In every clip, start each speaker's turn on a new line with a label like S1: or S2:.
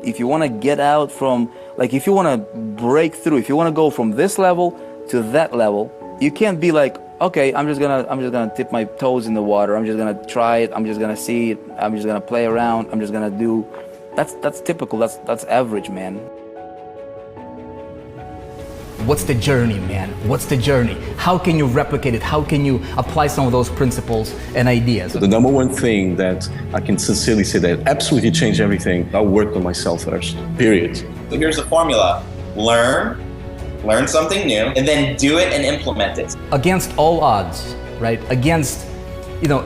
S1: if you want to get out from, like, if you want to break through, if you want to go from this level to that level, you can't be like, okay, I'm just gonna dip my toes in the water. I'm just gonna try it. I'm just gonna see it. I'm just gonna play around. I'm just gonna do. That's typical. That's average, man.
S2: What's the journey, man? What's the journey? How can you replicate it? How can you apply some of those principles and ideas?
S3: The number one thing that I can sincerely say that absolutely changed everything, I worked on myself first, period.
S4: So here's the formula. Learn something new, and then do it and implement it.
S2: Against all odds, right? Against,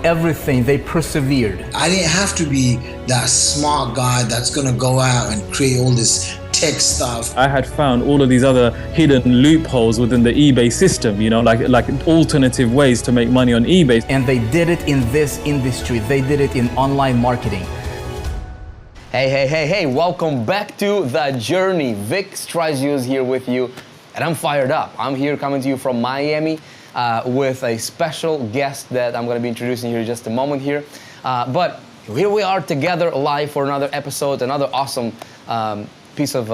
S2: everything, they persevered.
S5: I didn't have to be that smart guy that's gonna go out and create all this tech stuff.
S6: I had found all of these other hidden loopholes within the eBay system, like alternative ways to make money on eBay.
S2: And they did it in this industry. They did it in online marketing. Hey, welcome back to The Journey. Vic Strazius here with you, and I'm fired up. I'm here coming to you from Miami with a special guest that I'm gonna be introducing here in just a moment here. But here we are together live for another episode, another awesome piece of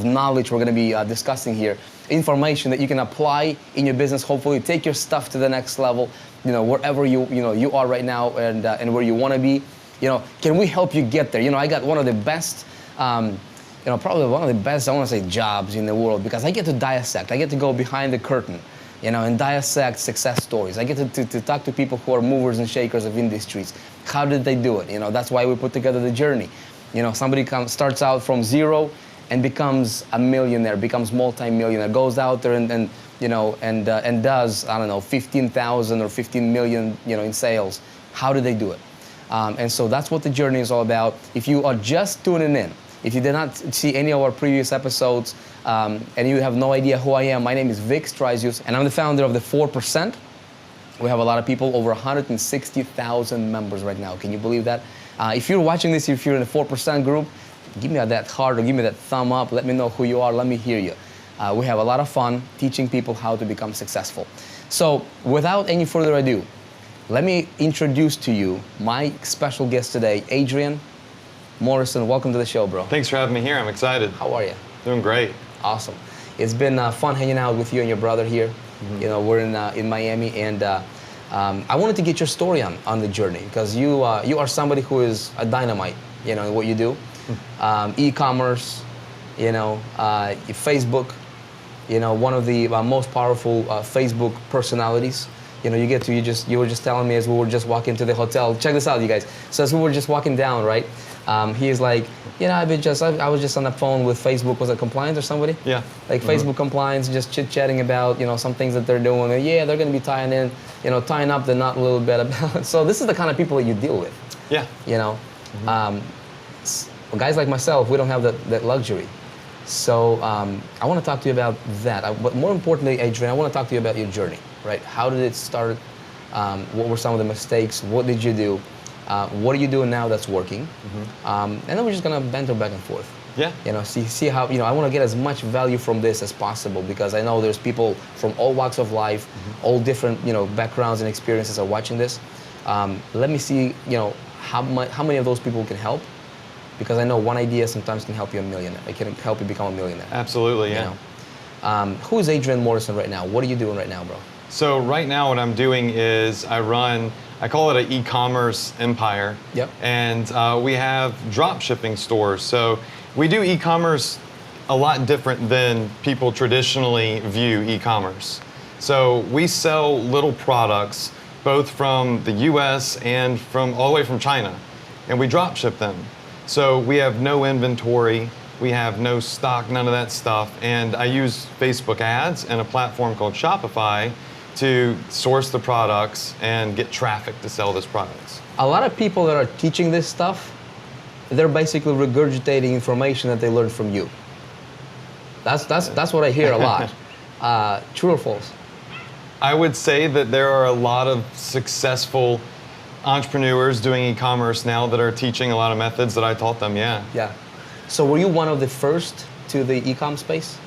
S2: knowledge we're going to be discussing here. Information that you can apply in your business. Hopefully, take your stuff to the next level. Wherever you are right now and where you want to be. Can we help you get there? I got one of the best, probably one of the best, I want to say, jobs in the world, because I get to dissect. I get to go behind the curtain, and dissect success stories. I get to talk to people who are movers and shakers of industries. How did they do it? That's why we put together The Journey. Somebody starts out from zero and becomes a millionaire, becomes multi-millionaire, goes out there and does, 15,000 or 15 million, in sales. How do they do it? And so that's what The Journey is all about. If you are just tuning in, if you did not see any of our previous episodes, and you have no idea who I am, my name is Vic Strazius, and I'm the founder of the 4%. We have a lot of people, over 160,000 members right now. Can you believe that? If you're watching this, if you're in the 4% group, give me that heart or give me that thumb up. Let me know who you are. Let me hear you. We have a lot of fun teaching people how to become successful. So without any further ado, let me introduce to you my special guest today, Adrian Morrison. Welcome to the show, bro.
S7: Thanks for having me here. I'm excited.
S2: How are you?
S7: Doing great.
S2: Awesome. It's been fun hanging out with you and your brother here. Mm-hmm. We're in Miami, and I wanted to get your story on The Journey, because you are somebody who is a dynamite, in what you do. E-commerce, Facebook, one of the most powerful Facebook personalities. You were just telling me as we were just walking to the hotel. Check this out, you guys. So as we were just walking down, right? He is like, I was just on the phone with Facebook. Was it compliance or somebody?
S7: Yeah.
S2: Like Facebook compliance, just chit-chatting about, some things that they're doing. And yeah, they're going to be tying up the knot a little bit about. So this is the kind of people that you deal with.
S7: Yeah.
S2: Guys like myself, we don't have that luxury. So I want to talk to you about that. But more importantly, Adrian, I want to talk to you about your journey, right? How did it start? What were some of the mistakes? What did you do? What are you doing now that's working? And then we're just gonna banter back and forth.
S7: Yeah.
S2: See how, I want to get as much value from this as possible, because I know there's people from all walks of life, all different, backgrounds and experiences are watching this. Let me see, how many of those people can help, because I know one idea sometimes can help you a millionaire. It can help you become a millionaire.
S7: Absolutely, yeah.
S2: Who is Adrian Morrison right now? What are you doing right now, bro?
S7: So right now what I'm doing is I call it an e-commerce empire.
S2: Yep.
S7: And we have drop shipping stores. So we do e-commerce a lot different than people traditionally view e-commerce. So we sell little products, both from the US and from all the way from China, and we drop ship them. So we have no inventory, we have no stock, none of that stuff. And I use Facebook ads and a platform called Shopify to source the products and get traffic to sell those products.
S2: A lot of people that are teaching this stuff, they're basically regurgitating information that they learned from you. That's what I hear a lot. True or false?
S7: I would say that there are a lot of successful entrepreneurs doing e-commerce now that are teaching a lot of methods that I taught them, yeah.
S2: Yeah. So were you one of the first to the e-com space,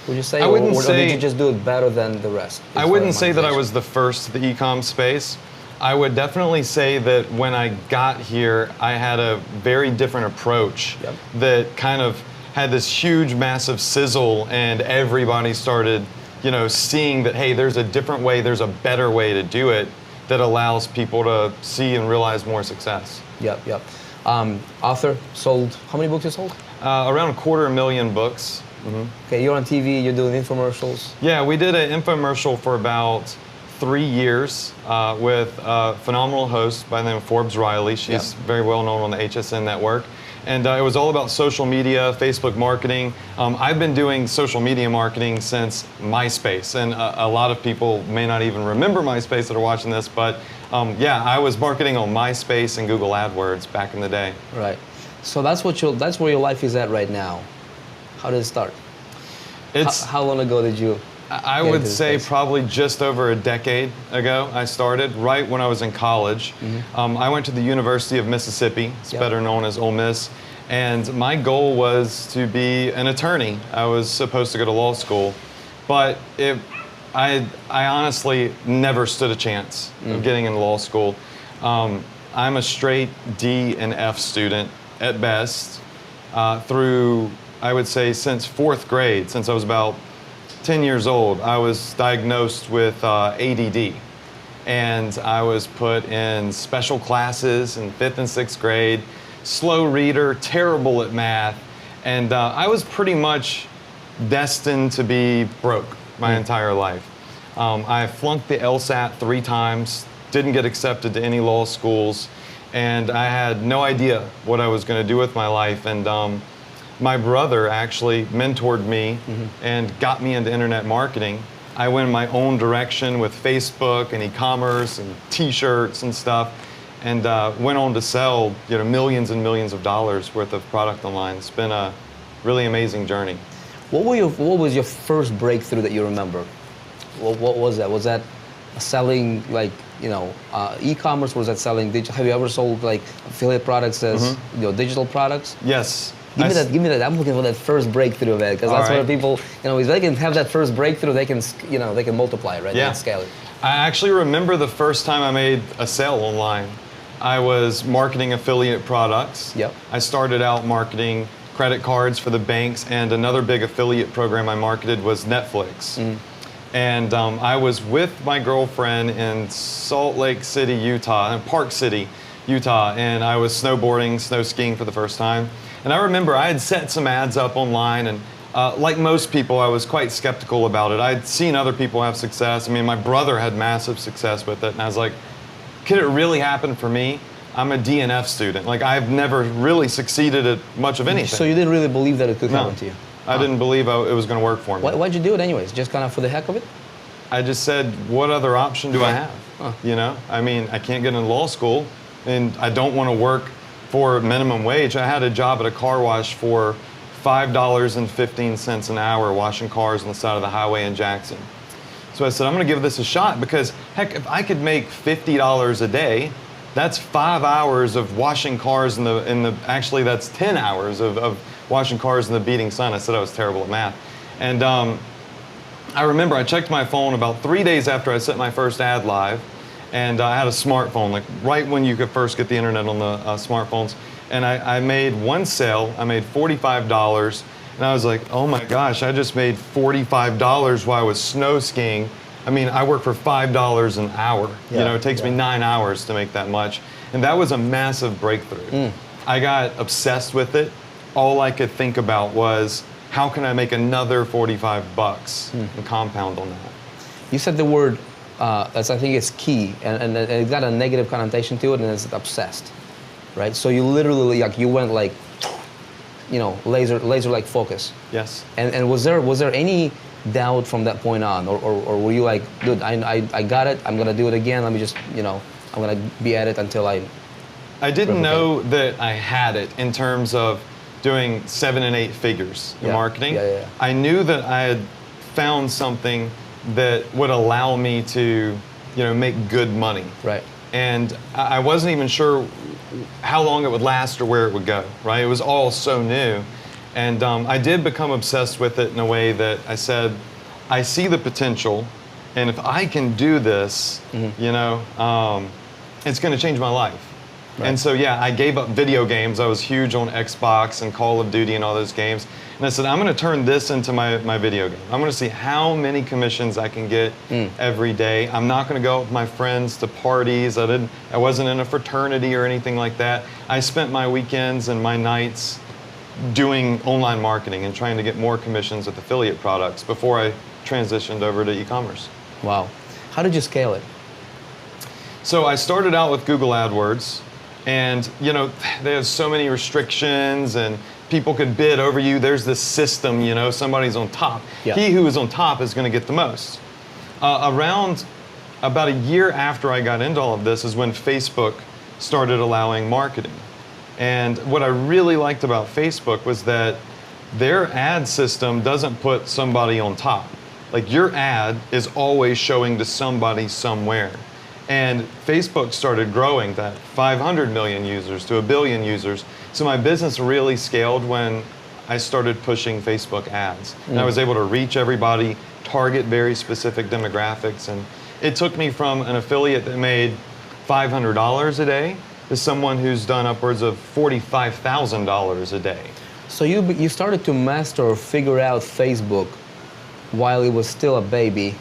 S2: would you say?
S7: I wouldn't
S2: or
S7: say,
S2: did you just do it better than the rest?
S7: I wouldn't say that I was the first to the e-com space. I would definitely say that when I got here, I had a very different approach that kind of had this huge, massive sizzle, and everybody started, seeing that, hey, there's a different way, there's a better way to do it that allows people to see and realize more success.
S2: Yep. Author, sold, how many books you sold?
S7: Around 250,000 books.
S2: Okay, you're on TV, you're doing infomercials.
S7: Yeah, we did an infomercial for about 3 years with a phenomenal host by the name of Forbes Riley. She's very well known on the HSN network. And it was all about social media, Facebook marketing. I've been doing social media marketing since MySpace, and a lot of people may not even remember MySpace that are watching this, but I was marketing on MySpace and Google AdWords back in the day.
S2: Right. So that's where your life is at right now. How did it start? How long ago did you?
S7: I would say probably just over a decade ago I started, right when I was in college. I went to the University of Mississippi, it's better known as Ole Miss, and my goal was to be an attorney. I was supposed to go to law school, but I honestly never stood a chance of getting into law school. I'm a straight D and F student at best through, I would say, since 4th grade, since I was about 10 years old, I was diagnosed with ADD, and I was put in special classes in 5th and 6th grade, slow reader, terrible at math, and I was pretty much destined to be broke my entire life. I flunked the LSAT 3 times, didn't get accepted to any law schools, and I had no idea what I was going to do with my life. And my brother actually mentored me and got me into internet marketing. I went in my own direction with Facebook and e-commerce and t-shirts and stuff, and went on to sell millions and millions of dollars worth of product online. It's been a really amazing journey.
S2: What was your first breakthrough that you remember? What was that? Was that selling e-commerce? Was that selling digital? Have you ever sold like affiliate products as digital products?
S7: Yes.
S2: Give me that. I'm looking for that first breakthrough of it, because that's where people, if they can have that first breakthrough, they can, they can multiply it, right?
S7: Yeah.
S2: They can scale it.
S7: I actually remember the first time I made a sale online. I was marketing affiliate products.
S2: Yep.
S7: I started out marketing credit cards for the banks, and another big affiliate program I marketed was Netflix. And I was with my girlfriend in Salt Lake City, Utah, in Park City, Utah, and I was snowboarding, snow skiing for the first time. And I remember I had set some ads up online, and like most people, I was quite skeptical about it. I'd seen other people have success. I mean, my brother had massive success with it, and I was like, could it really happen for me? I'm a DNF student. Like, I've never really succeeded at much of anything.
S2: So you didn't really believe that it could happen to you?
S7: I didn't believe it was going to work for me.
S2: Why'd you do it anyways? Just kind of for the heck of it?
S7: I just said, what other option do I have? I mean, I can't get into law school, and I don't want to work for minimum wage. I had a job at a car wash for $5.15 an hour washing cars on the side of the highway in Jackson. So I said, I'm going to give this a shot, because heck, if I could make $50 a day, that's 5 hours of washing cars actually that's 10 hours of washing cars in the beating sun. I said I was terrible at math. And I remember I checked my phone about 3 days after I set my first ad live, and I had a smartphone, like right when you could first get the internet on the smartphones. And I made one sale. I made $45, and I was like, oh my gosh, I just made $45 while I was snow skiing. I mean, I work for $5 an hour. It takes me 9 hours to make that much. And that was a massive breakthrough. I got obsessed with it. All I could think about was, how can I make another $45 and compound on that?
S2: You said the word, I think it's key, and it got a negative connotation to it, and it's obsessed, right? So you literally, you went like, laser-like focus.
S7: Yes.
S2: And was there any doubt from that point on, or were you like, dude, I got it, I'm gonna do it again, let me just, I'm gonna be at it until I
S7: didn't know that I had it in terms of doing 7 and 8 figures in marketing.
S2: Yeah.
S7: I knew that I had found something that would allow me to, make good money.
S2: Right.
S7: And I wasn't even sure how long it would last or where it would go, right? It was all so new. And I did become obsessed with it in a way that I said, I see the potential, and if I can do this, it's going to change my life.
S2: Right.
S7: And so, yeah, I gave up video games. I was huge on Xbox and Call of Duty and all those games. And I said, I'm going to turn this into my video game. I'm going to see how many commissions I can get every day. I'm not going to go with my friends to parties. I wasn't in a fraternity or anything like that. I spent my weekends and my nights doing online marketing and trying to get more commissions with affiliate products before I transitioned over to e-commerce.
S2: Wow. How did you scale it?
S7: So I started out with Google AdWords, and they have so many restrictions and people could bid over you. There's this system, somebody's on top.
S2: Yeah.
S7: He who is on top is going to get the most. Around about a year after I got into all of this is when Facebook started allowing marketing. And what I really liked about Facebook was that their ad system doesn't put somebody on top. Like, your ad is always showing to somebody somewhere. And Facebook started growing that 500 million users to 1 billion users. So my business really scaled when I started pushing Facebook ads. And I was able to reach everybody, target very specific demographics. And it took me from an affiliate that made $500 a day to someone who's done upwards of $45,000 a day.
S2: So you started to master or figure out Facebook while it was still a baby,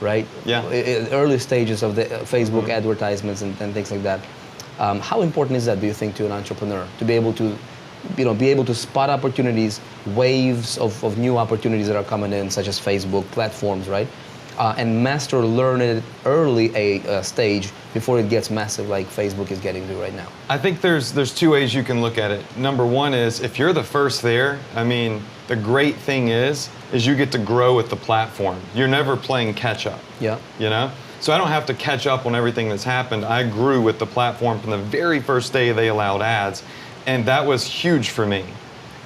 S2: right?
S7: Yeah.
S2: Early stages of the Facebook advertisements and things like that. How important is that, do you think, to an entrepreneur, to be able to spot opportunities, waves of new opportunities that are coming in, such as Facebook platforms, right? And learn it early a stage before it gets massive like Facebook is getting to right now?
S7: I think there's two ways you can look at it. Number one is, if you're the first there, the great thing is you get to grow with the platform. You're never playing catch up.
S2: Yeah.
S7: So I don't have to catch up on everything that's happened. I grew with the platform from the very first day they allowed ads, and that was huge for me.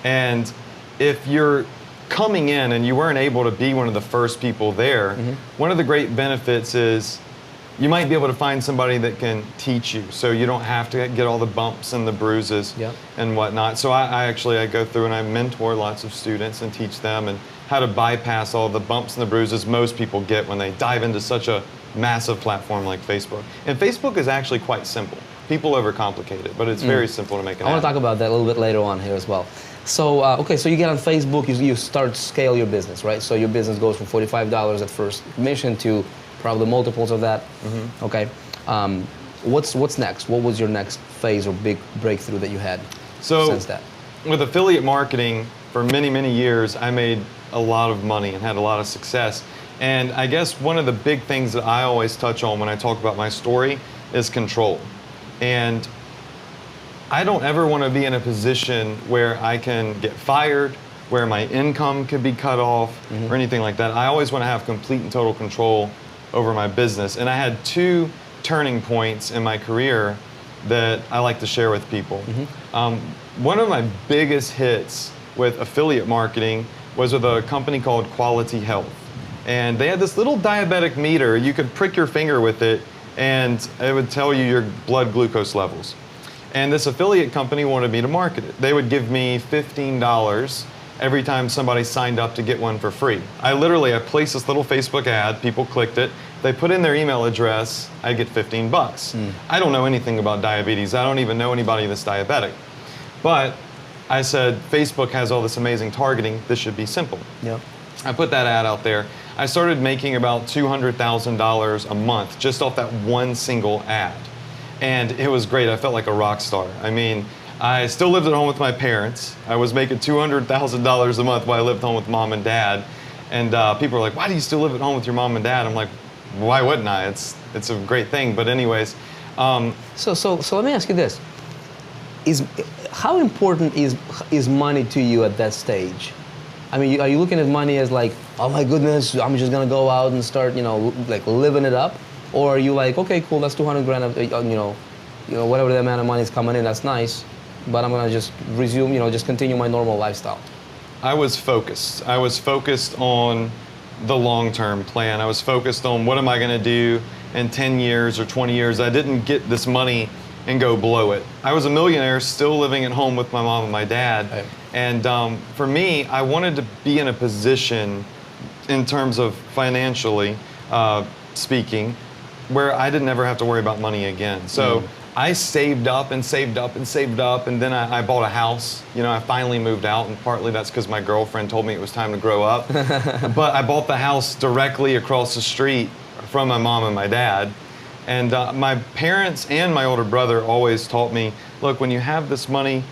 S7: And if you're coming in and you weren't able to be one of the first people there, one of the great benefits is you might be able to find somebody that can teach you, so you don't have to get all the bumps and the bruises and whatnot. So I go through and I mentor lots of students and teach them and how to bypass all the bumps and the bruises most people get when they dive into such a massive platform like Facebook. And Facebook is actually quite simple. People overcomplicate it, but it's very simple to make an ad.
S2: I want to talk about that a little bit later on here as well. So, so you get on Facebook, you start to scale your business, right? So your business goes from $45 at first commission to probably multiples of that. Okay. What's next? What was your next phase or big breakthrough that you had since that?
S7: With affiliate marketing, for many, many years, I made a lot of money and had a lot of success. And I guess one of the big things that I always touch on when I talk about my story is control. And I don't ever want to be in a position where I can get fired, where my income could be cut off, or anything like that. I always want to have complete and total control over my business. And I had two turning points in my career that I like to share with people. One of my biggest hits with affiliate marketing was with a company called Quality Health. And they had this little diabetic meter. You could prick your finger with it, and it would tell you your blood glucose levels. And this affiliate company wanted me to market it. They would give me $15 every time somebody signed up to get one for free. I placed this little Facebook ad, people clicked it, they put in their email address, I'd get 15 bucks. I don't know anything about diabetes. I don't even know anybody that's diabetic. But I said, Facebook has all this amazing targeting, this should be simple.
S2: Yep.
S7: I put that ad out there. I started making about $200,000 a month just off that one single ad. And it was great. I felt like a rock star. I still lived at home with my parents. I was making $200,000 a month while I lived home with mom and dad. And people are like, why do you still live at home with your mom and dad? I'm like, why wouldn't I? It's a great thing. But anyways.
S2: So let me ask you this. How important is money to you at that stage? Are you looking at money as like, oh my goodness, I'm just gonna go out and start, like living it up? Or are you like, okay, cool, that's 200 grand, whatever the amount of money is coming in, that's nice, but I'm gonna just resume, just continue my normal lifestyle?
S7: I was focused. I was focused on the long-term plan. I was focused on what am I gonna do in 10 years or 20 years. I didn't get this money and go blow it. I was a millionaire still living at home with my mom and my dad.
S2: Right.
S7: And for me, I wanted to be in a position in terms of financially speaking, where I didn't ever have to worry about money again. So I saved up and saved up and saved up, and then I bought a house. You know, I finally moved out, and partly that's because my girlfriend told me it was time to grow up. But I bought the house directly across the street from my mom and my dad. And my parents and my older brother always taught me, look, when you have this money,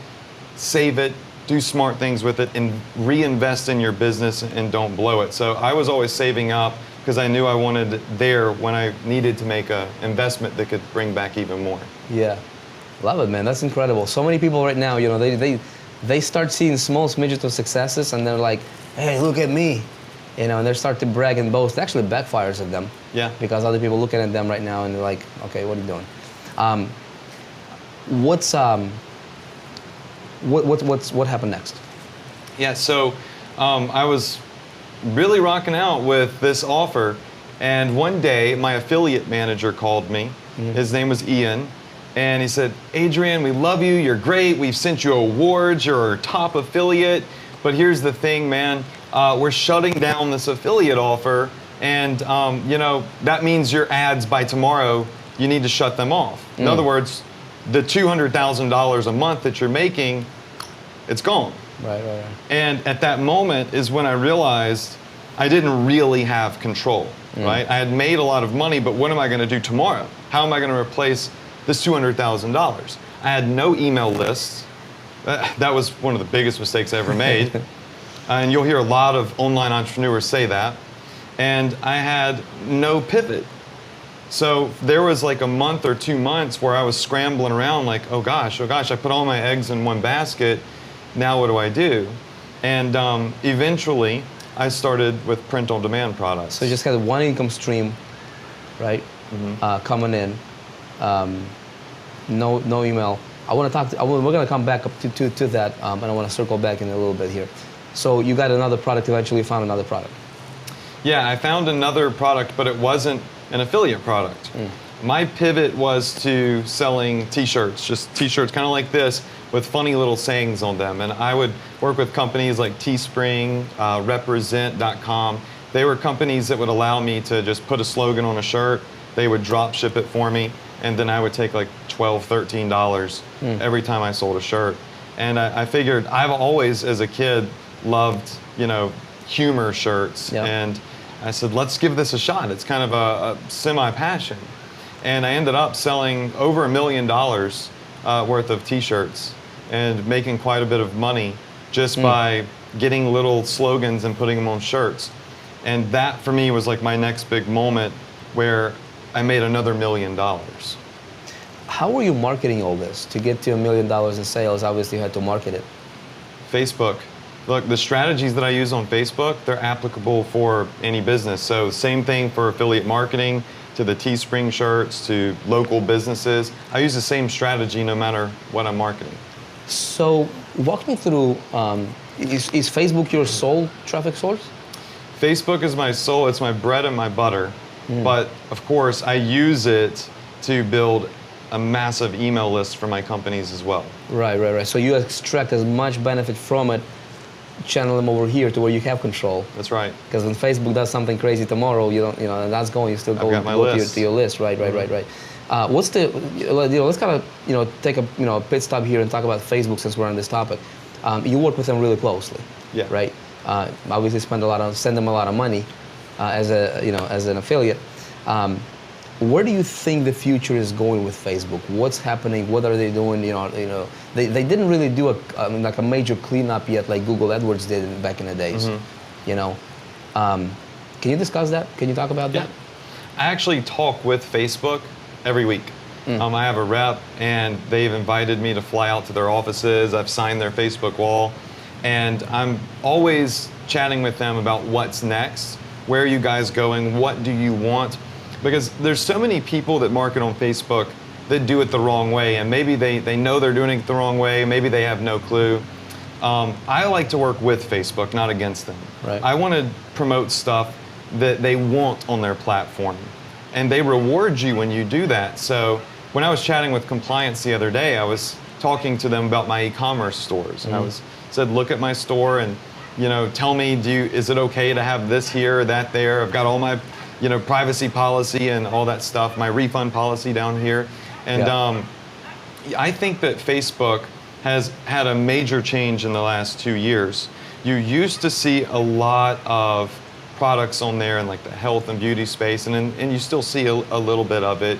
S7: save it, do smart things with it, and reinvest in your business and don't blow it. So I was always saving up because I knew I wanted it there when I needed to make an investment that could bring back even more.
S2: Yeah, love it, man. That's incredible. So many people right now, you know, they start seeing small smidget of successes, and they're like, hey, look at me. You know, and they start to brag and boast. It actually backfires at them.
S7: Yeah.
S2: Because other people looking at them right now and they're like, okay, what are you doing? What happened next?
S7: Yeah, so I was really rocking out with this offer, and one day my affiliate manager called me. His name was Ian, and he said, Adrian, we love you, you're great, we've sent you awards, you're our top affiliate, but here's the thing, man, we're shutting down this affiliate offer, and you know, that means your ads by tomorrow, you need to shut them off. In other words, the $200,000 a month that you're making, it's gone.
S2: Right.
S7: And at that moment is when I realized I didn't really have control, right? I had made a lot of money, but what am I going to do tomorrow? How am I going to replace this $200,000? I had no email lists. That was one of the biggest mistakes I ever made. And you'll hear a lot of online entrepreneurs say that. And I had no pivot. So there was like a month or 2 months where I was scrambling around like, oh gosh, I put all my eggs in one basket. Now what do I do? And eventually I started with print on demand products.
S2: So you just had one income stream, right? Coming in, no email. I want to talk. We're going to come back up to that, and I want to circle back in a little bit here. So you got another product. Eventually, found another product.
S7: Yeah, I found another product, but it wasn't an affiliate product. My pivot was to selling T-shirts, just T-shirts kind of like this with funny little sayings on them. And I would work with companies like Teespring, Represent.com. They were companies that would allow me to just put a slogan on a shirt. They would drop ship it for me, and then I would take like $12, $13 every time I sold a shirt. And I figured I've always, as a kid, loved, you know, humor shirts.
S2: Yep.
S7: And I said, let's give this a shot. It's kind of a semi-passion. And I ended up selling over $1 million worth of T-shirts and making quite a bit of money just by getting little slogans and putting them on shirts. And that, for me, was like my next big moment where I made another $1 million.
S2: How were you marketing all this? To get to $1 million in sales, obviously you had to market it.
S7: Facebook. Look, the strategies that I use on Facebook, they're applicable for any business. So same thing for affiliate marketing, to the Teespring shirts, to local businesses. I use the same strategy no matter what I'm marketing.
S2: So walk me through, is Facebook your sole traffic source?
S7: Facebook is my soul, it's my bread and my butter. But of course, I use it to build a massive email list for my companies as well.
S2: Right. So you extract as much benefit from it, channel them over here to where you have control.
S7: That's right.
S2: Because when Facebook does something crazy tomorrow, you don't, and that's going, you still go to your list. Right. What's the, let's kind of, take a pit stop here and talk about Facebook since we're on this topic. You work with them really closely.
S7: Yeah.
S2: Right. Obviously, send them a lot of money as an affiliate. Where do you think the future is going with Facebook? What's happening? What are they doing? They didn't really do a major cleanup yet, like Google AdWords did back in the days. Can you discuss that? Can you talk about that?
S7: I actually talk with Facebook every week. I have a rep, and they've invited me to fly out to their offices. I've signed their Facebook wall, and I'm always chatting with them about what's next. Where are you guys going? What do you want? Because there's so many people that market on Facebook that do it the wrong way, and maybe they know they're doing it the wrong way, maybe they have no clue. I like to work with Facebook, not against them.
S2: Right.
S7: I want to promote stuff that they want on their platform, and they reward you when you do that. So when I was chatting with compliance the other day, I was talking to them about my e-commerce stores, and I said, look at my store and tell me, is it okay to have this here or that there? I've got all my privacy policy and all that stuff, my refund policy down here. And I think that Facebook has had a major change in the last 2 years. You used to see a lot of products on there in like the health and beauty space, and you still see a little bit of it.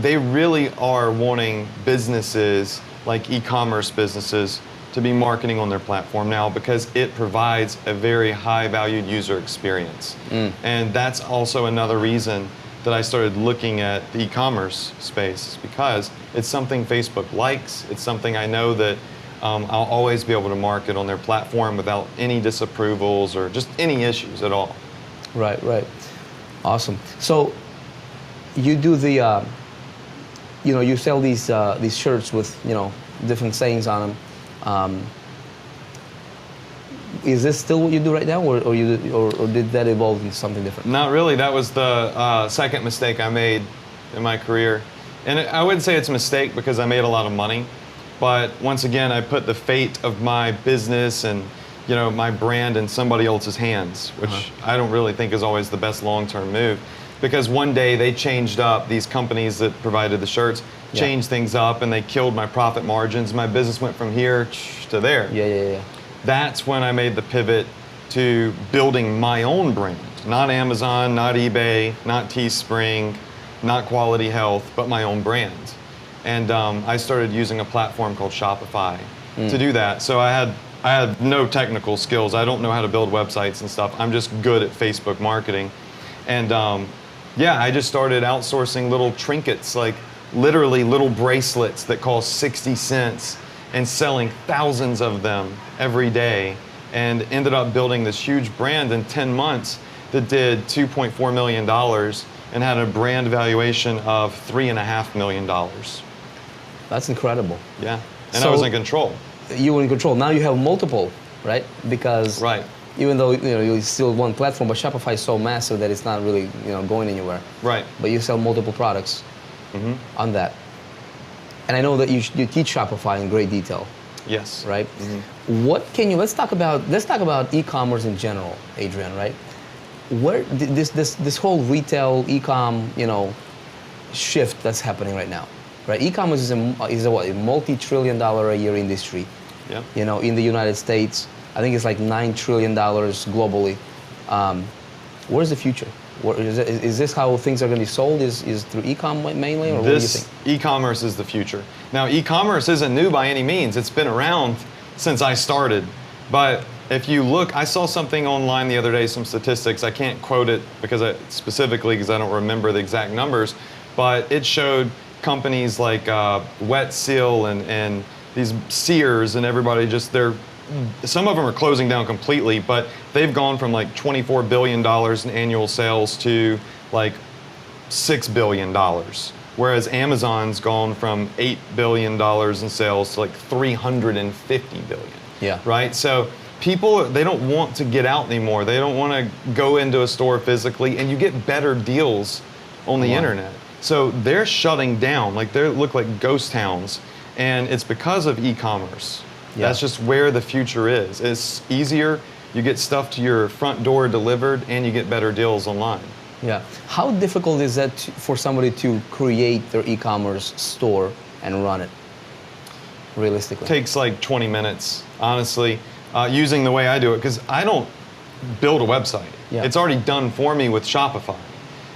S7: They really are wanting businesses, like e-commerce businesses, to be marketing on their platform now because it provides a very high valued user experience. And that's also another reason that I started looking at the e-commerce space, because it's something Facebook likes. It's something I know that I'll always be able to market on their platform without any disapprovals or just any issues at all.
S2: Right. Awesome. So you do the, you sell these shirts with, different sayings on them. Is this still what you do right now, or did that evolve into something different?
S7: Not really. That was the second mistake I made in my career. And I wouldn't say it's a mistake because I made a lot of money. But once again, I put the fate of my business and my brand in somebody else's hands, which I don't really think is always the best long-term move. Because one day they changed up, these companies that provided the shirts, changed things up, and they killed my profit margins. My business went from here to there.
S2: Yeah.
S7: That's when I made the pivot to building my own brand. Not Amazon, not eBay, not Teespring, not Quality Health, but my own brand. And I started using a platform called Shopify to do that. So I had no technical skills. I don't know how to build websites and stuff. I'm just good at Facebook marketing. And I just started outsourcing little trinkets, like literally little bracelets that cost 60 cents, and selling thousands of them every day, and ended up building this huge brand in 10 months that did $2.4 million and had a brand valuation of $3.5 million.
S2: That's incredible.
S7: Yeah, and I was in control.
S2: You were in control. Now you have multiple, right? Because even though you still one platform, but Shopify is so massive that it's not really going anywhere. Right. But you sell multiple products on that. And I know that you teach Shopify in great detail.
S7: Yes.
S2: Right. What can you? Let's talk about e-commerce in general, Adrian. Right. Where this whole retail e-com shift that's happening right now. Right. E-commerce is a multi-trillion-dollar a year industry. Yeah. In the United States, I think it's like $9 trillion globally. Where's the future? Is this how things are going to be sold? Is through e-com mainly, or what do you think?
S7: E-commerce is the future. Now, e-commerce isn't new by any means. It's been around since I started. But if you look, I saw something online the other day, some statistics. I can't quote it specifically because I don't remember the exact numbers. But it showed companies like Wet Seal and these Sears and everybody some of them are closing down completely, but they've gone from like $24 billion in annual sales to like $6 billion. Whereas Amazon's gone from $8 billion in sales to like $350 billion. Yeah. Right? So people, they don't want to get out anymore. They don't want to go into a store physically, and you get better deals on the internet. So they're shutting down, like they look like ghost towns, and it's because of e-commerce. Yeah. That's just where the future is. It's easier, you get stuff to your front door delivered, and you get better deals online.
S2: Yeah. How difficult is that for somebody to create their e-commerce store and run it, realistically?
S7: It takes like 20 minutes, honestly, using the way I do it, because I don't build a website. Yeah. It's already done for me with Shopify.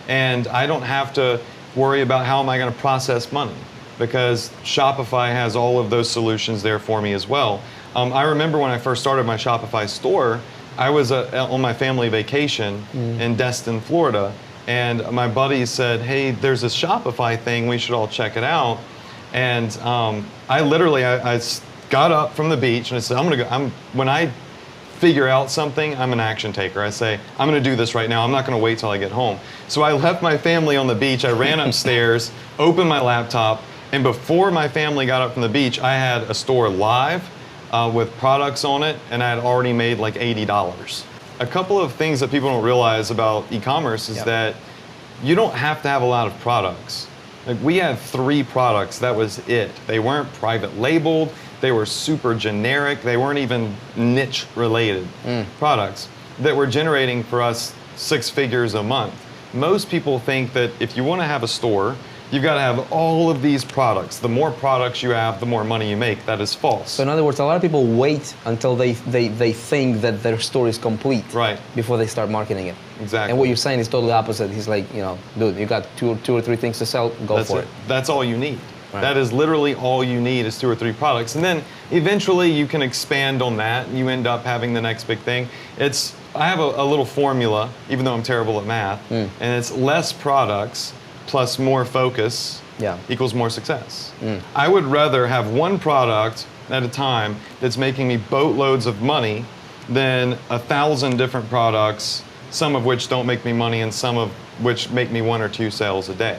S7: And I don't have to worry about how am I going to process money, because Shopify has all of those solutions there for me as well. I remember when I first started my Shopify store, I was on my family vacation in Destin, Florida, and my buddies said, hey, there's this Shopify thing, we should all check it out. And I literally got up from the beach and I said, when I figure out something, I'm an action taker. I say, I'm going to do this right now. I'm not going to wait till I get home. So I left my family on the beach. I ran upstairs, opened my laptop, and before my family got up from the beach, I had a store live with products on it, and I had already made like $80. A couple of things that people don't realize about e-commerce is that you don't have to have a lot of products. Like, we had 3 products, that was it. They weren't private labeled, they were super generic, they weren't even niche related products that were generating for us 6 figures a month. most people think that if you want to have a store, you've got to have all of these products. The more products you have, the more money you make. That is false.
S2: So in other words, a lot of people wait until they think that their store is complete
S7: Right.
S2: before they start marketing it.
S7: Exactly.
S2: And what you're saying is totally opposite. He's like, dude, you got two or three things to sell, go
S7: That's
S2: for it.
S7: That's all you need.
S2: Right.
S7: That is literally all you need is 2 or 3 products. And then eventually you can expand on that and you end up having the next big thing. I have a little formula, even though I'm terrible at math, and it's less products plus more focus equals more success. I would rather have one product at a time that's making me boatloads of money than 1,000 different products, some of which don't make me money and some of which make me 1 or 2 sales a day.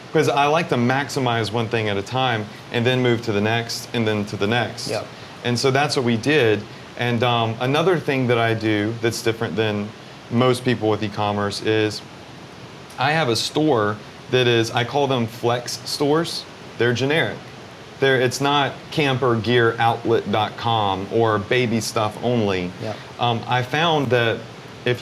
S7: Because I like to maximize one thing at a time and then move to the next and then to the next.
S2: Yep.
S7: And so that's what we did. And another thing that I do that's different than most people with e-commerce is I have a store that is, I call them flex stores. They're generic. It's not campergearoutlet.com or baby stuff only.
S2: Yep.
S7: I found that if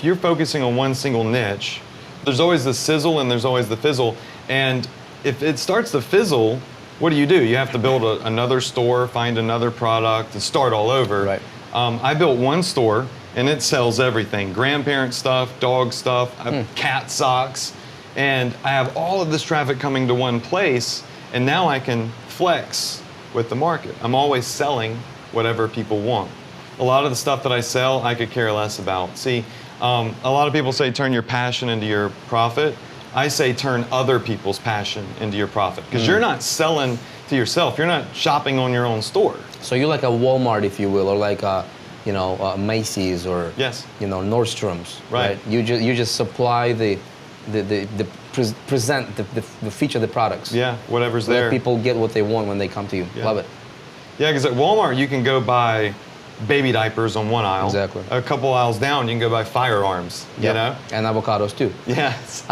S7: you're focusing on one single niche, there's always the sizzle and there's always the fizzle. And if it starts to fizzle, what do? You have to build another store, find another product, and start all over.
S2: Right.
S7: I built one store, and it sells everything. Grandparent stuff, dog stuff, cat socks. And I have all of this traffic coming to one place, and now I can flex with the market. I'm always selling whatever people want. A lot of the stuff that I sell, I could care less about. See, a lot of people say turn your passion into your profit. I say turn other people's passion into your profit, because you're not selling to yourself. You're not shopping on your own store.
S2: So you're like a Walmart, if you will, or like a Macy's or
S7: Yes.
S2: Nordstrom's.
S7: Right.
S2: You just supply present the feature of the products.
S7: Yeah, whatever's
S2: Let
S7: there.
S2: people get what they want when they come to you.
S7: Yeah.
S2: Love it.
S7: Yeah, because at Walmart you can go buy baby diapers on one aisle.
S2: Exactly.
S7: A couple aisles down you can go buy firearms. You know.
S2: And avocados too.
S7: Yes.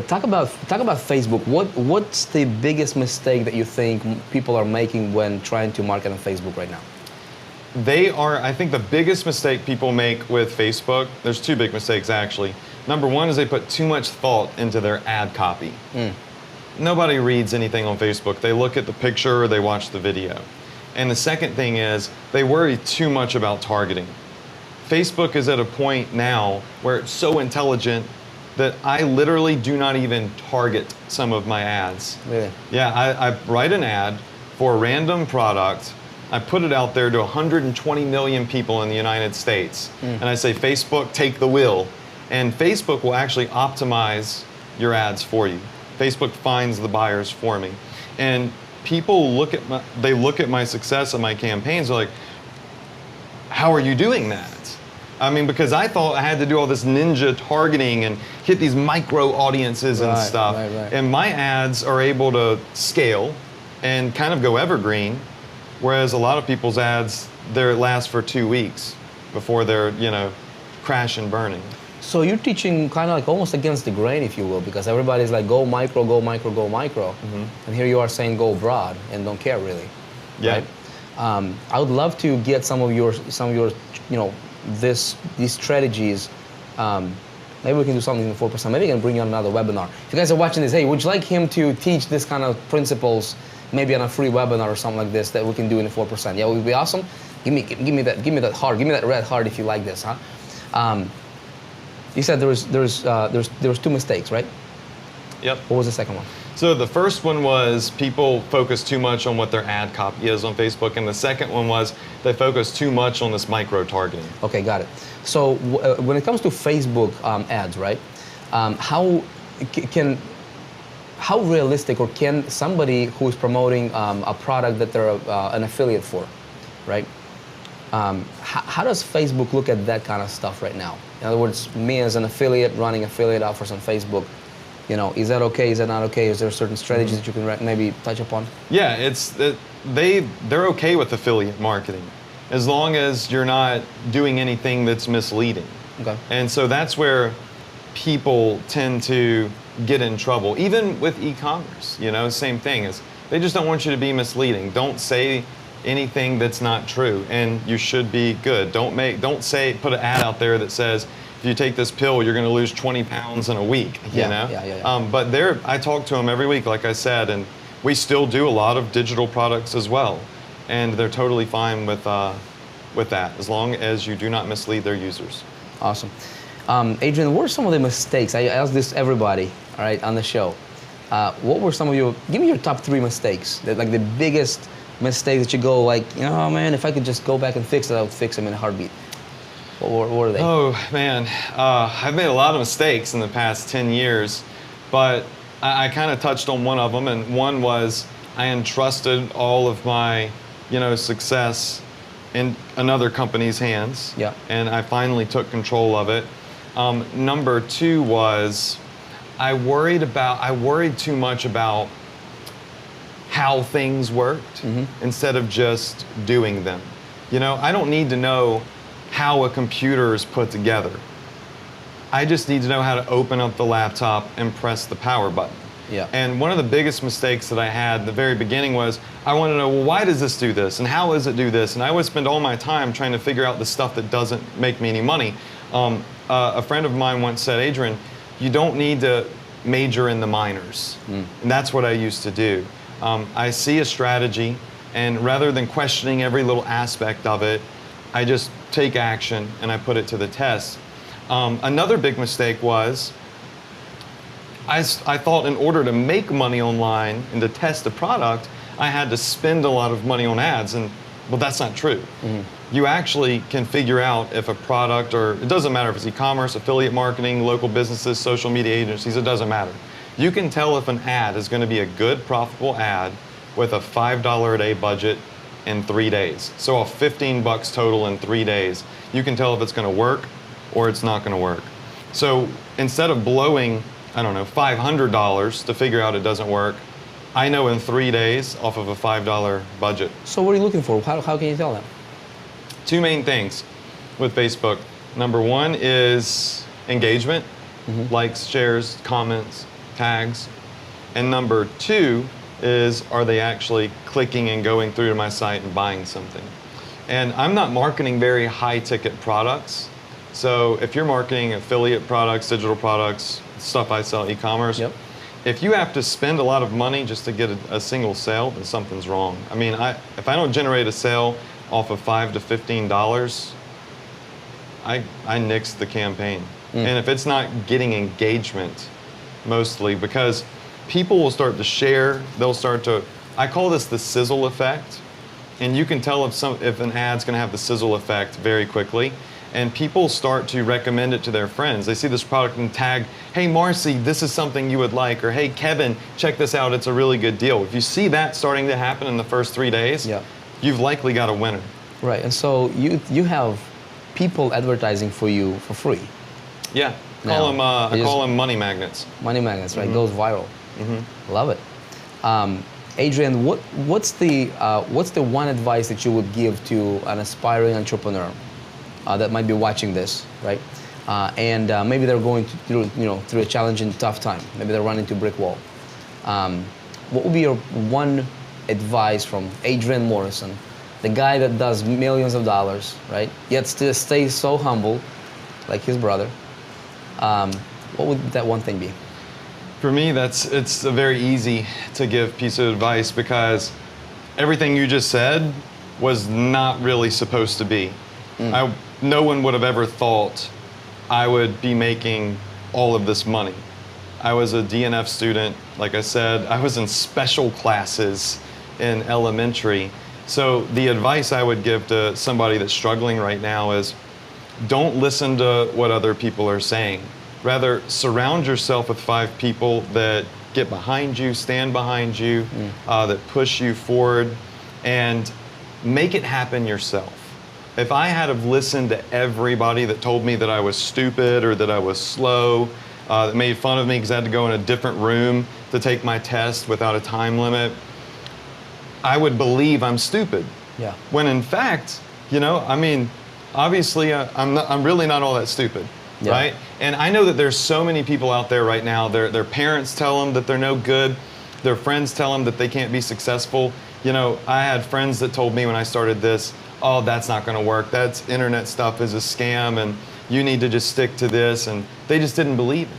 S2: Talk about Facebook. What's the biggest mistake that you think people are making when trying to market on Facebook right now?
S7: I think the biggest mistake people make with Facebook, there's 2 big mistakes actually. Number one is they put too much thought into their ad copy. Nobody reads anything on Facebook. They look at the picture or they watch the video. And the second thing is they worry too much about targeting. Facebook is at a point now where it's so intelligent that I literally do not even target some of my ads.
S2: Really?
S7: Yeah, I write an ad for a random product. I put it out there to 120 million people in the United States. And I say, Facebook, take the wheel. And Facebook will actually optimize your ads for you. Facebook finds the buyers for me. And people look at my success of my campaigns, they're like, how are you doing that? I mean, because I thought I had to do all this ninja targeting and hit these micro audiences and stuff.
S2: Right.
S7: And my ads are able to scale and kind of go evergreen, whereas a lot of people's ads, they last for 2 weeks before they're, crash and burning.
S2: So you're teaching kind of like almost against the grain, if you will, because everybody's like, go micro, go micro, go micro. And here you are saying go broad and don't care really.
S7: Yeah.
S2: Right? I would love to get some of your these strategies. Maybe we can do something in 4%. Maybe I can bring you on another webinar. If you guys are watching this, hey, would you like him to teach this kind of principles, maybe on a free webinar or something like this that we can do in the 4%? Yeah, it would be awesome. Give me that heart. Give me that red heart if you like this, huh? You said there was 2 mistakes, right?
S7: Yep.
S2: What was the second one?
S7: So the first one was people focus too much on what their ad copy is on Facebook, and the second one was they focus too much on this micro targeting.
S2: Okay, got it. So when it comes to Facebook ads, right? How realistic, or can somebody who is promoting a product that they're an affiliate for, right? How does Facebook look at that kind of stuff right now? In other words, me as an affiliate running affiliate offers on Facebook, is that okay? Is that not okay? Is there certain strategies that you can maybe touch upon?
S7: Yeah, they're okay with affiliate marketing as long as you're not doing anything that's misleading.
S2: Okay.
S7: And so that's where people tend to get in trouble, even with e-commerce. Same thing is they just don't want you to be misleading. Don't say anything that's not true, and you should be good. Don't put an ad out there that says if you take this pill, you're going to lose 20 pounds in a week. You know? But I talk to them every week, like I said, and we still do a lot of digital products as well, and they're totally fine with that, as long as you do not mislead their users.
S2: Awesome. Adrian, what are some of the mistakes? I ask this everybody, all right, on the show. What were some of give me your top 3 mistakes, like the biggest mistakes that you go like, oh man, if I could just go back and fix it, I would fix them in a heartbeat. What are they?
S7: Oh man, I've made a lot of mistakes in the past 10 years, but I kind of touched on one of them, and one was I entrusted all of my, success in another company's hands.
S2: Yeah.
S7: And I finally took control of it. Number 2 was I worried too much about how things worked instead of just doing them. I don't need to know how a computer is put together. I just need to know how to open up the laptop and press the power button.
S2: Yeah.
S7: And one of the biggest mistakes that I had at the very beginning was I want to know, well, why does this do this? And how does it do this? And I would spend all my time trying to figure out the stuff that doesn't make me any money. A friend of mine once said, Adrian, you don't need to major in the minors. And that's what I used to do. I see a strategy, and rather than questioning every little aspect of it, I just take action and I put it to the test. Another big mistake was I thought in order to make money online and to test a product, I had to spend a lot of money on ads, and well, that's not true. You actually can figure out if a product, or it doesn't matter if it's e-commerce, affiliate marketing, local businesses, social media agencies, it doesn't matter. You can tell if an ad is going to be a good, profitable ad with a $5 a day budget in 3 days. So a $15 total in 3 days. You can tell if it's going to work or it's not going to work. So instead of blowing, I don't know, $500 to figure out it doesn't work, I know in 3 days off of a $5 budget.
S2: So what are you looking for? How can you tell them?
S7: 2 main things with Facebook. Number 1 is engagement, likes, shares, comments, tags. And number 2 is, are they actually clicking and going through to my site and buying something? And I'm not marketing very high ticket products. So if you're marketing affiliate products, digital products, stuff I sell, e-commerce, if you have to spend a lot of money just to get a single sale, then something's wrong. I mean, if I don't generate a sale off of $5 to $15, I nixed the campaign. And if it's not getting engagement, mostly, because people will start to share, they'll start to, I call this the sizzle effect. And you can tell if an ad's gonna have the sizzle effect very quickly. And people start to recommend it to their friends. They see this product and tag, hey Marcy, this is something you would like, or hey Kevin, check this out, it's a really good deal. If you see that starting to happen in the first 3 days, you've likely got a winner.
S2: Right, and so you have people advertising for you for free.
S7: Yeah, I call them money magnets.
S2: Money magnets, right? Goes viral. Love it. Adrian, what's the one advice that you would give to an aspiring entrepreneur that might be watching this, right? And maybe they're going through a challenging, tough time. Maybe they're running into a brick wall. What would be your one advice from Adrian Morrison, the guy that does millions of dollars, right? Yet still stays so humble, like his brother. What would that one thing be?
S7: For me, it's a very easy to give piece of advice, because everything you just said was not really supposed to be. No one would have ever thought I would be making all of this money. I was a DNF student, like I said. I was in special classes in elementary. So the advice I would give to somebody that's struggling right now is, don't listen to what other people are saying. Rather, surround yourself with 5 people that get behind you, stand behind you, that push you forward, and make it happen yourself. If I had have listened to everybody that told me that I was stupid or that I was slow, that made fun of me because I had to go in a different room to take my test without a time limit, I would believe I'm stupid.
S2: Yeah.
S7: When in fact, obviously I'm really not all that stupid. Yeah. Right? And I know that there's so many people out there right now, their parents tell them that they're no good, their friends tell them that they can't be successful. I had friends that told me when I started this, oh, that's not gonna work, that's internet stuff is a scam, and you need to just stick to this, and they just didn't believe in it.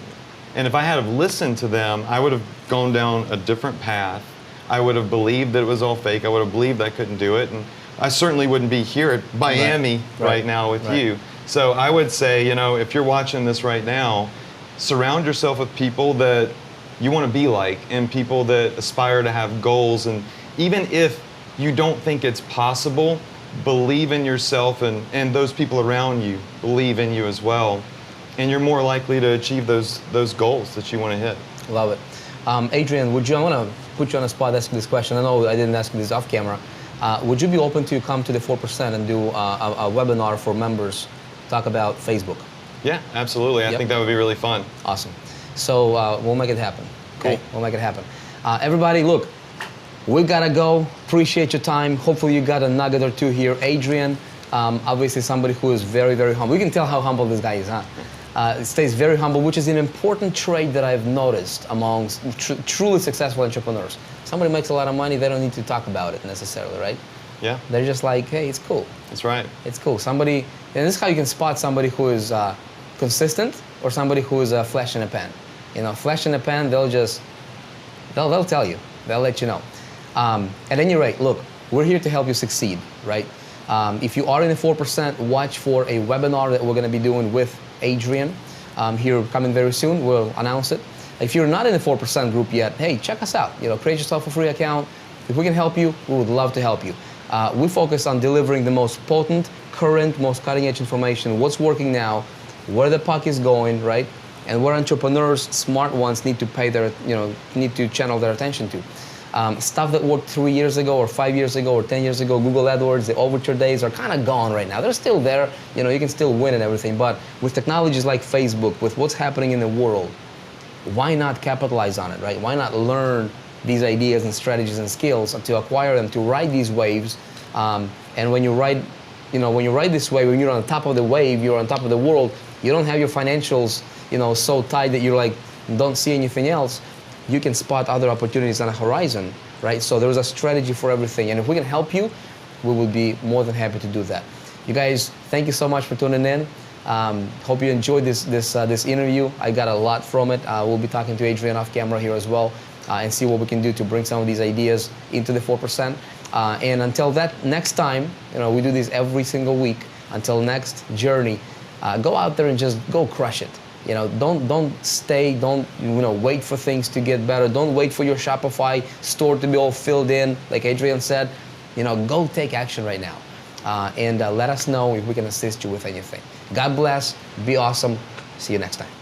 S7: And if I had have listened to them, I would have gone down a different path. I would have believed that it was all fake. I would have believed I couldn't do it, and I certainly wouldn't be here at Miami right now with you. So I would say, you know, if you're watching this right now, surround yourself with people that you want to be like, and people that aspire to have goals. And even if you don't think it's possible, believe in yourself, and those people around you believe in you as well. And you're more likely to achieve those goals that you want to hit.
S2: Love it. Adrian, I want to put you on the spot asking this question. I know I didn't ask you this off camera. Would you be open to come to the 4% and do a webinar for members, talk about Facebook?
S7: Yeah, absolutely. I think that would be really fun.
S2: Awesome. So we'll make it happen. Okay,
S7: Cool.
S2: we'll make it happen. Everybody, look, we gotta go. Appreciate your time. Hopefully you got a nugget or two here. Adrian, obviously somebody who is very, very humble. You can tell how humble this guy is, huh? Stays very humble, which is an important trait that I've noticed amongst truly successful entrepreneurs. Somebody makes a lot of money, they don't need to talk about it necessarily, right?
S7: Yeah.
S2: They're just like, hey, it's cool.
S7: That's right.
S2: It's cool. Somebody, and this is how you can spot somebody who is consistent or somebody who is a flash in a pan. You know, flash in a pan, they'll tell you, they'll let you know. At any rate, look, we're here to help you succeed, right? If you are in the 4%, watch for a webinar that we're going to be doing with Adrian here coming very soon. We'll announce it. If you're not in the 4% group yet, hey, check us out. You know, create yourself a free account. If we can help you, we would love to help you. We focus on delivering the most potent, current, most cutting-edge information, what's working now, where the puck is going, right? And where entrepreneurs, smart ones, need to pay their, need to channel their attention to. Stuff that worked 3 years ago or 5 years ago or 10 years ago, Google AdWords, the overture days are kind of gone right now. They're still there, you can still win and everything, but with technologies like Facebook, with what's happening in the world, why not capitalize on it, right? Why not learn these ideas and strategies and skills to acquire them, to ride these waves, and when you ride this wave, when you're on top of the wave, you're on top of the world, you don't have your financials, so tight that you're like, don't see anything else. You can spot other opportunities on the horizon, right? So there's a strategy for everything. And if we can help you, we will be more than happy to do that. You guys, thank you so much for tuning in. Hope you enjoyed this interview. I got a lot from it. We'll be talking to Adrian off camera here as well and see what we can do to bring some of these ideas into the 4%. And until that next time, we do this every single week. Until next journey, go out there and just go crush it. Don't stay, don't wait for things to get better. Don't wait for your Shopify store to be all filled in, like Adrian said. Go take action right now. And let us know if we can assist you with anything. God bless, be awesome, see you next time.